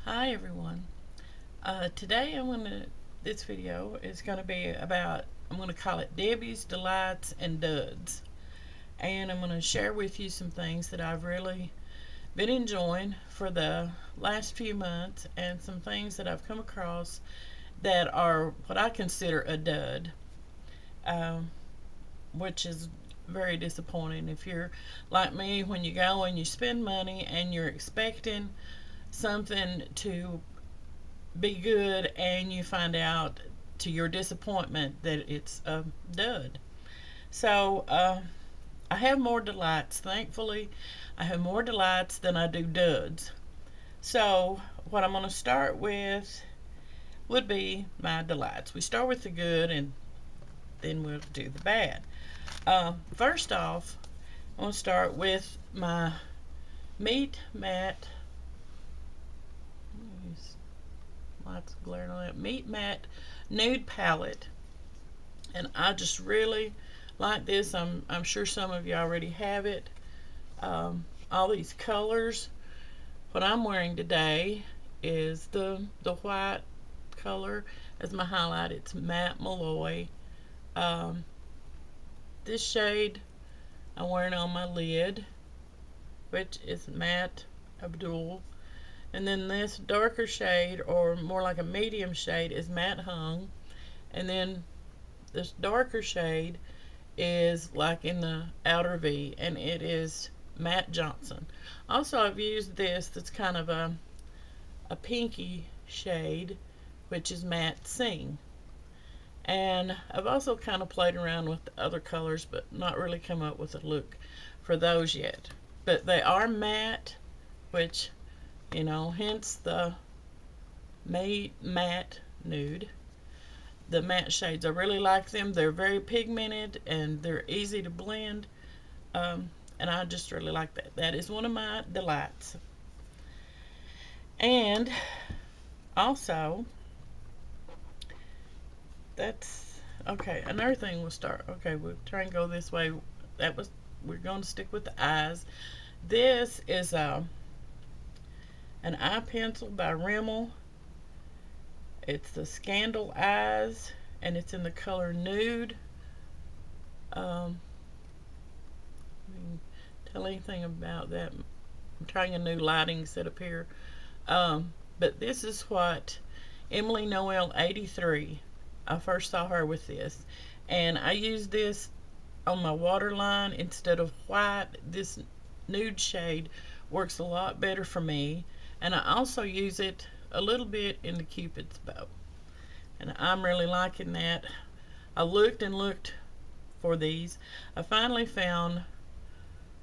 Hi everyone. Today this video is going to be about, I'm going to call it Debbie's Delights and Duds. And I'm going to share with you some things that I've really been enjoying for the last few months and some things that I've come across that are what I consider a dud, which is very disappointing. If you're like me, when you go and you spend money and you're expecting something to be good and you find out to your disappointment that it's a dud. So I have more delights. Thankfully, I have more delights than I do duds. So what I'm going to start with would be my delights. We start with the good and then we'll do the bad. First off, I'm going to start with my Meat Matte. Lights glaring on it. Meat Matte Nude Palette, and I just really like this. I'm sure some of you already have it. All these colors. What I'm wearing today is the white color as my highlight. It's Matte Malloy. This shade I'm wearing on my lid, which is Matte Abdul. And then this darker shade, or more like a medium shade, is Matte Hung. And then this darker shade is like in the outer V, and it is Matte Johnson. Also, I've used this that's kind of a pinky shade, which is Matte Sing. And I've also kind of played around with the other colors, but not really come up with a look for those yet. But they are matte, which, you know, hence the matte nude. The matte shades, I really like them. They're very pigmented and they're easy to blend. And I just really like that. That is one of my delights. And also, that's okay. Another thing we'll start. Okay, we'll try and go this way. We're going to stick with the eyes. This is an eye pencil by Rimmel. It's the Scandal Eyes, and it's in the color Nude. Tell anything about that. I'm trying a new lighting setup here. But this is what Emily Noel 83, I first saw her with this. And I used this on my waterline instead of white. This nude shade works a lot better for me. And I also use it a little bit in the Cupid's bow. And I'm really liking that. I looked and looked for these. I finally found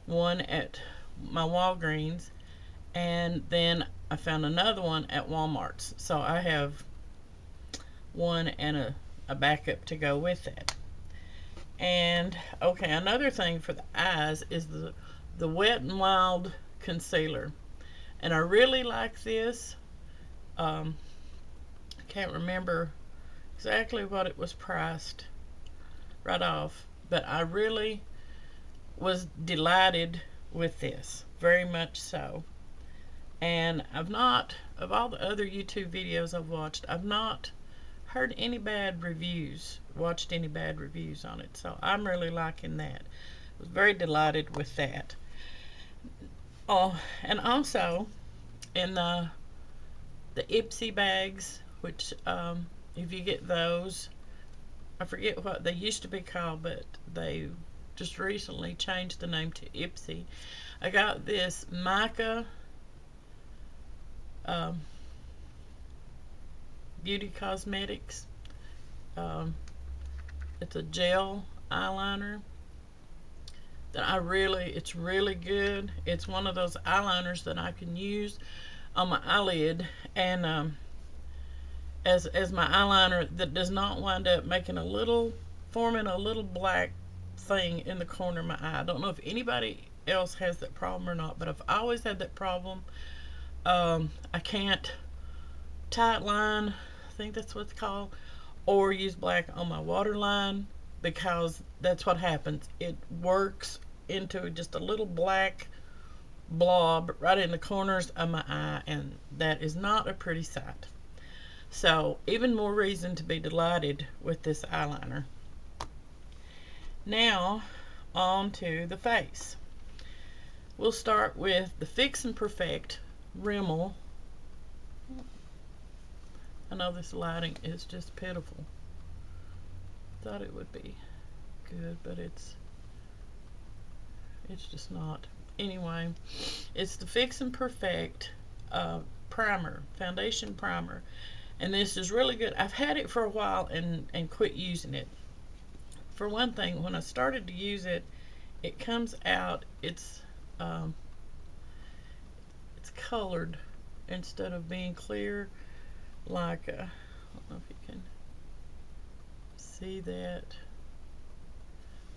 one at my Walgreens, and then I found another one at Walmart's. So I have one and a backup to go with it. And okay, another thing for the eyes is the Wet n Wild concealer. And I really like this. I can't remember exactly what it was priced right off, but I really was delighted with this, very much so. And of all the other YouTube videos I've watched, I've not heard any bad reviews, watched any bad reviews on it. So I'm really liking that. I was very delighted with that. Oh, and also in the Ipsy bags, which if you get those, I forget what they used to be called, but they just recently changed the name to Ipsy. I got this Mica Beauty Cosmetics. It's a gel eyeliner that it's really good. It's one of those eyeliners that I can use on my eyelid, and as my eyeliner that does not wind up forming a little black thing in the corner of my eye. I don't know if anybody else has that problem or not, but I've always had that problem. I can't tight line, I think that's what it's called, or use black on my waterline, because that's what happens. It works into just a little black blob right in the corners of my eye, and that is not a pretty sight. So even more reason to be delighted with this eyeliner. Now on to the face. We'll start with the Fix and Perfect Rimmel. I know this lighting is just pitiful. Thought it would be good, but it's just not. Anyway, it's the Fix and Perfect primer, foundation primer, and this is really good. I've had it for a while and quit using it. For one thing, when I started to use it, it comes out, it's colored instead of being clear, like I don't know if you can see that.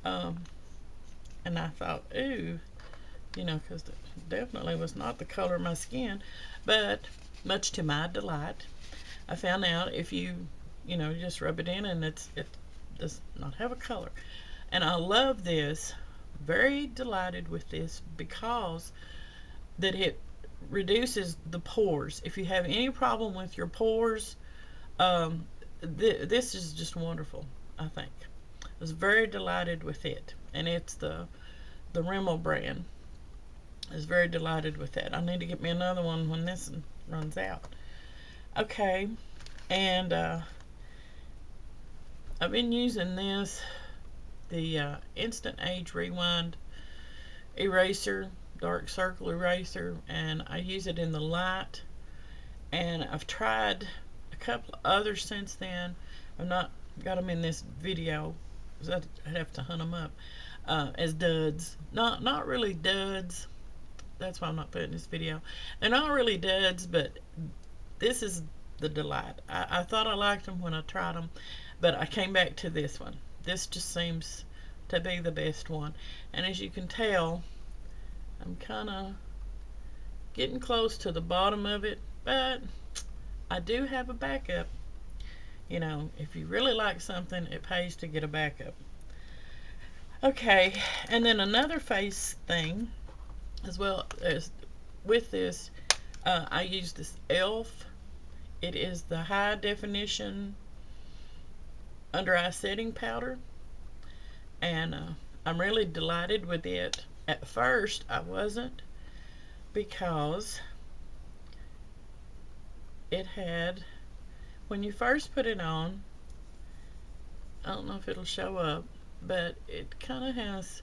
And I thought, ooh, you know, because it definitely was not the color of my skin. But much to my delight, I found out if you just rub it in and it does not have a color. And I love this. Very delighted with this because that it reduces the pores. If you have any problem with your pores, this is just wonderful, I think. I was very delighted with it, and it's the Rimmel brand. I was very delighted with that. I need to get me another one when this one runs out. Okay, and I've been using this, the Instant Age Rewind eraser, dark circle eraser, and I use it in the light, and I've tried a couple of others since then. I've not got them in this video because I'd have to hunt them up as duds. Not really duds. That's why I'm not putting this video. They're not really duds, but this is the delight. I thought I liked them when I tried them, but I came back to this one. This just seems to be the best one. And as you can tell, I'm kind of getting close to the bottom of it, but I do have a backup. You know, if you really like something, it pays to get a backup. Okay, and then another face thing, as well as with this, I use this e.l.f. It is the high definition under eye setting powder, and I'm really delighted with it. At first I wasn't, because it had, when you first put it on, I don't know if it'll show up, but it kind of has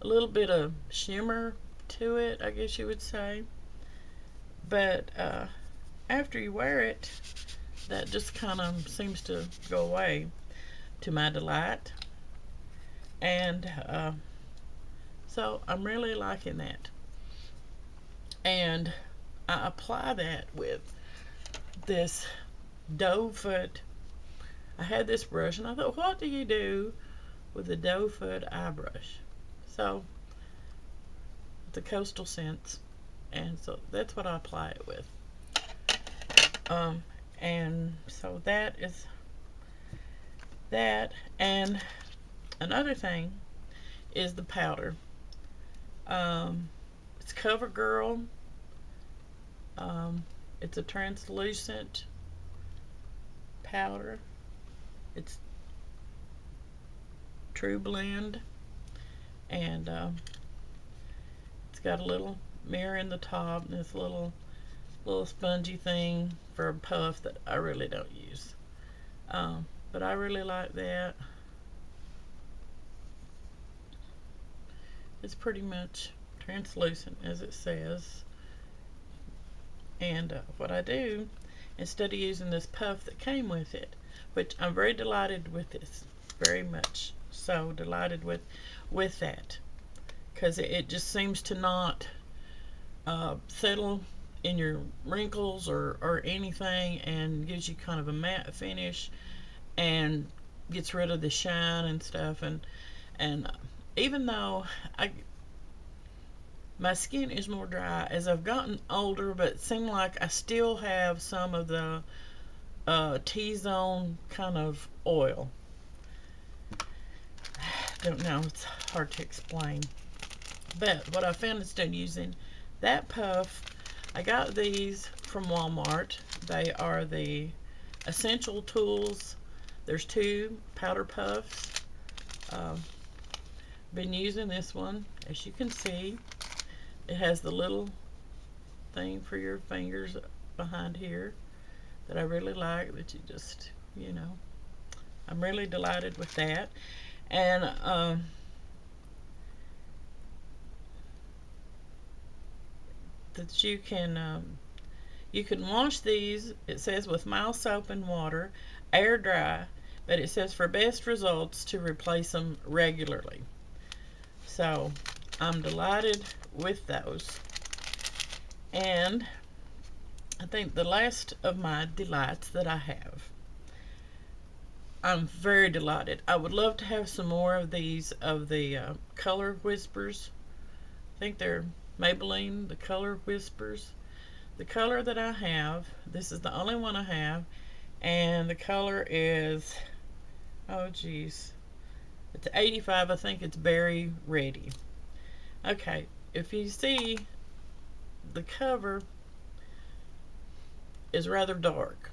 a little bit of shimmer to it, I guess you would say. But after you wear it, that just kind of seems to go away, to my delight. And so I'm really liking that. And I apply that with this doe foot. I had this brush and I thought, what do you do with a doe foot eye brush? So the Coastal Scents, and so that's what I apply it with. And so that is that. And another thing is the powder. It's CoverGirl. It's a translucent powder. It's True Blend, and it's got a little mirror in the top and this little spongy thing for a puff that I really don't use, but I really like that. It's pretty much translucent, as it says. And what I do, instead of using this puff that came with it, which I'm very delighted with this, very much so delighted with that, because it just seems to not settle in your wrinkles or anything, and gives you kind of a matte finish and gets rid of the shine and stuff. And even though my skin is more dry as I've gotten older, but it seems like I still have some of the T-zone kind of oil. Don't know, it's hard to explain. But what I found, instead of using That puff, I got these from Walmart. They are the Essential Tools. There's two powder puffs. Um, been using this one, as you can see. It has the little thing for your fingers behind here that I really like, that you just, I'm really delighted with that. And that you can wash these, it says, with mild soap and water, air dry, but it says for best results to replace them regularly. So I'm delighted with those. And I think the last of my delights that I have, I'm very delighted. I would love to have some more of these, of the Color Whispers. I think they're Maybelline, the Color Whispers. The color that I have, this is the only one I have, and the color is, oh geez, it's 85. I think it's Berry Ready. Okay, if you see, the cover is rather dark.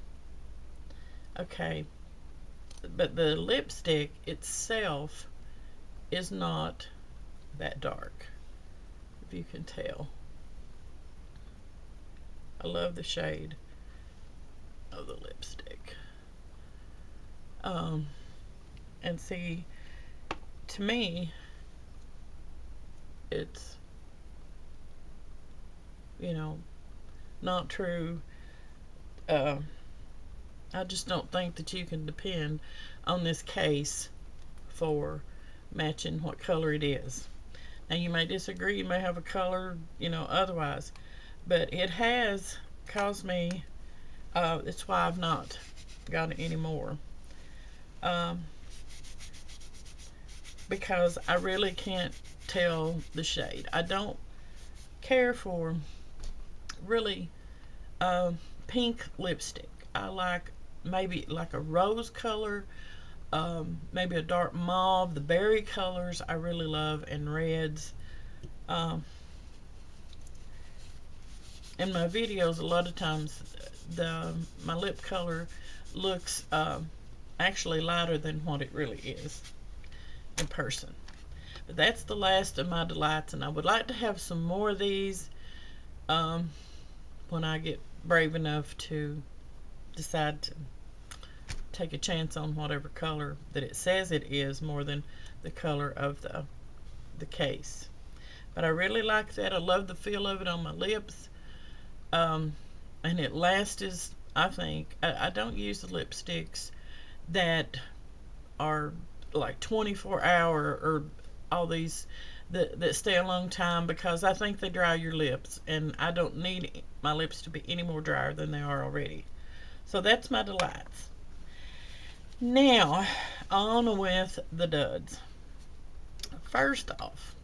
Okay, but the lipstick itself is not that dark, if you can tell. I love the shade of the lipstick. And see, to me, it's, not true. I just don't think that you can depend on this case for matching what color it is. Now, you may disagree, you may have a color, otherwise, but it has caused me, that's why I've not got it anymore. Because I really can't tell the shade. I don't care for really pink lipstick. I like maybe like a rose color, maybe a dark mauve. The berry colors I really love, and reds. In my videos, a lot of times my lip color looks actually lighter than what it really is in person. But that's the last of my delights, and I would like to have some more of these when I get brave enough to decide to take a chance on whatever color that it says it is, more than the color of the case. But I really like that. I love the feel of it on my lips. And it lasts, I think, I don't use the lipsticks that are like 24-hour or all these that stay a long time, because I think they dry your lips, and I don't need my lips to be any more drier than they are already. So that's my delights. Now, on with the duds. First off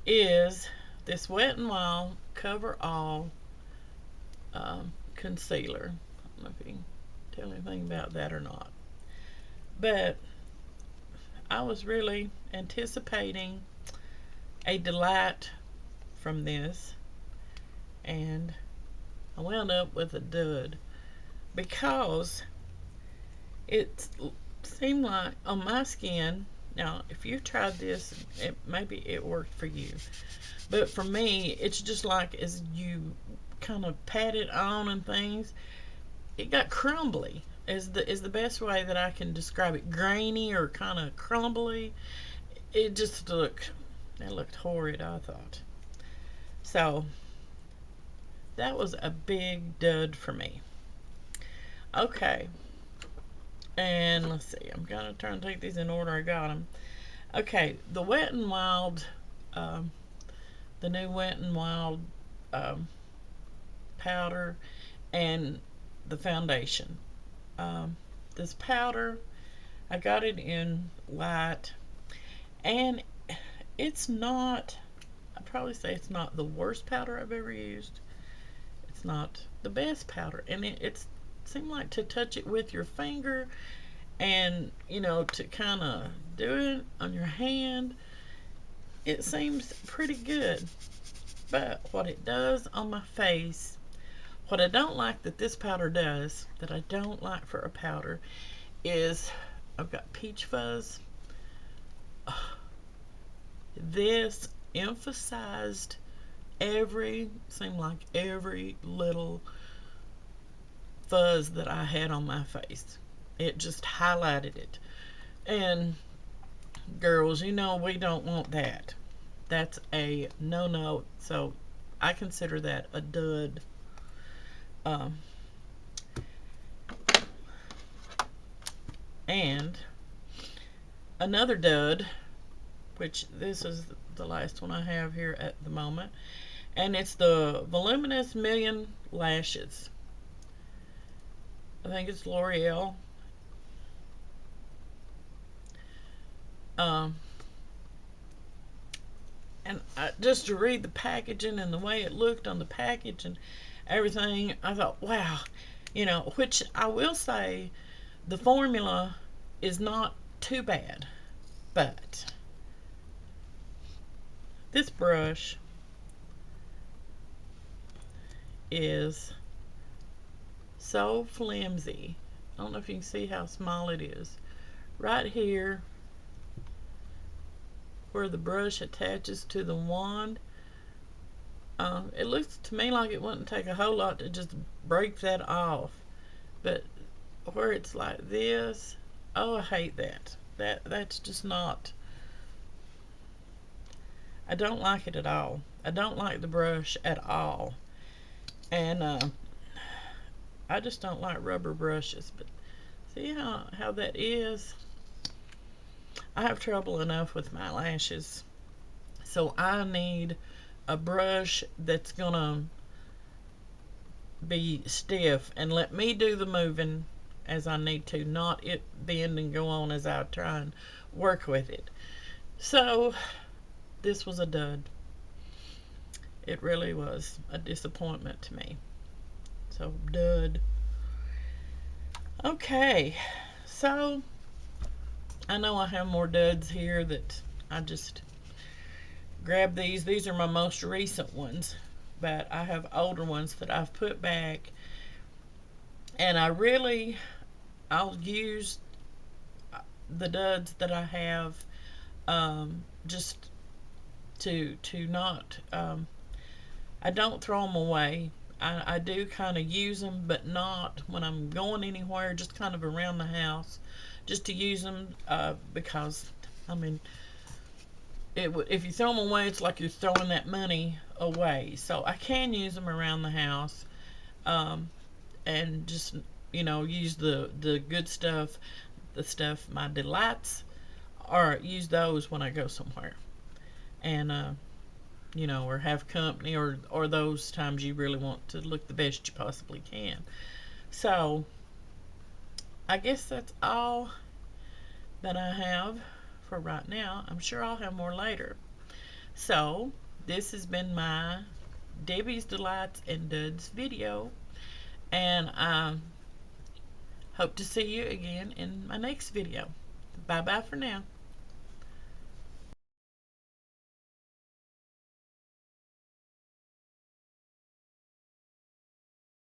is this Wet n Wild Cover All concealer. I don't know if you can tell anything about that or not, but I was really anticipating a delight from this, and I wound up with a dud, because it seemed like on my skin, now if you tried this, maybe it worked for you, but for me, it's just like as you kind of pat it on and things, it got crumbly, is the best way that I can describe it. Grainy or kind of crumbly. It just looked horrid, I thought. So that was a big dud for me. Okay, and let's see, I'm gonna try and take these in order I got them. Okay, the Wet n Wild, the new Wet n Wild powder, and the foundation. This powder, I got it in light, and it's not, I'd probably say it's not the worst powder I've ever used. It's not the best powder, and it seemed like to touch it with your finger, and to kind of do it on your hand, it seems pretty good. But what it does on my face, what I don't like that this powder does, that I don't like for a powder, is I've got peach fuzz. This emphasized seemed like every little fuzz that I had on my face. It just highlighted it. And girls, you know we don't want that. That's a no-no. So I consider that a dud. Um, and another dud, which this is the last one I have here at the moment, and it's the Voluminous Million Lashes. I think it's L'Oreal. Um, and just to read the packaging and the way it looked on the package and everything, I thought, wow, which I will say the formula is not too bad, but this brush is so flimsy. I don't know if you can see how small it is. Right here, where the brush attaches to the wand, it looks to me like it wouldn't take a whole lot to just break that off. But where it's like this, oh, I hate that. That's just not. I don't like it at all. I don't like the brush at all. And I just don't like rubber brushes. But see how that is? I have trouble enough with my lashes. So I need a brush that's gonna be stiff and let me do the moving as I need to, not it bend and go on as I try and work with it. So this was a dud. It really was a disappointment to me. So dud. Okay, so I know I have more duds here that I just grabbed these. These are my most recent ones, but I have older ones that I've put back, and I'll use the duds that I have just to not I don't throw them away. I do kind of use them, but not when I'm going anywhere, just kind of around the house, just to use them because, I mean, if you throw them away, it's like you're throwing that money away. So I can use them around the house and just, use the good stuff, the stuff, my delights, or use those when I go somewhere. And, or have company, or those times you really want to look the best you possibly can. So I guess that's all that I have for right now. I'm sure I'll have more later. So this has been my Debbie's Delights and Duds video, and I hope to see you again in my next video. Bye bye for now.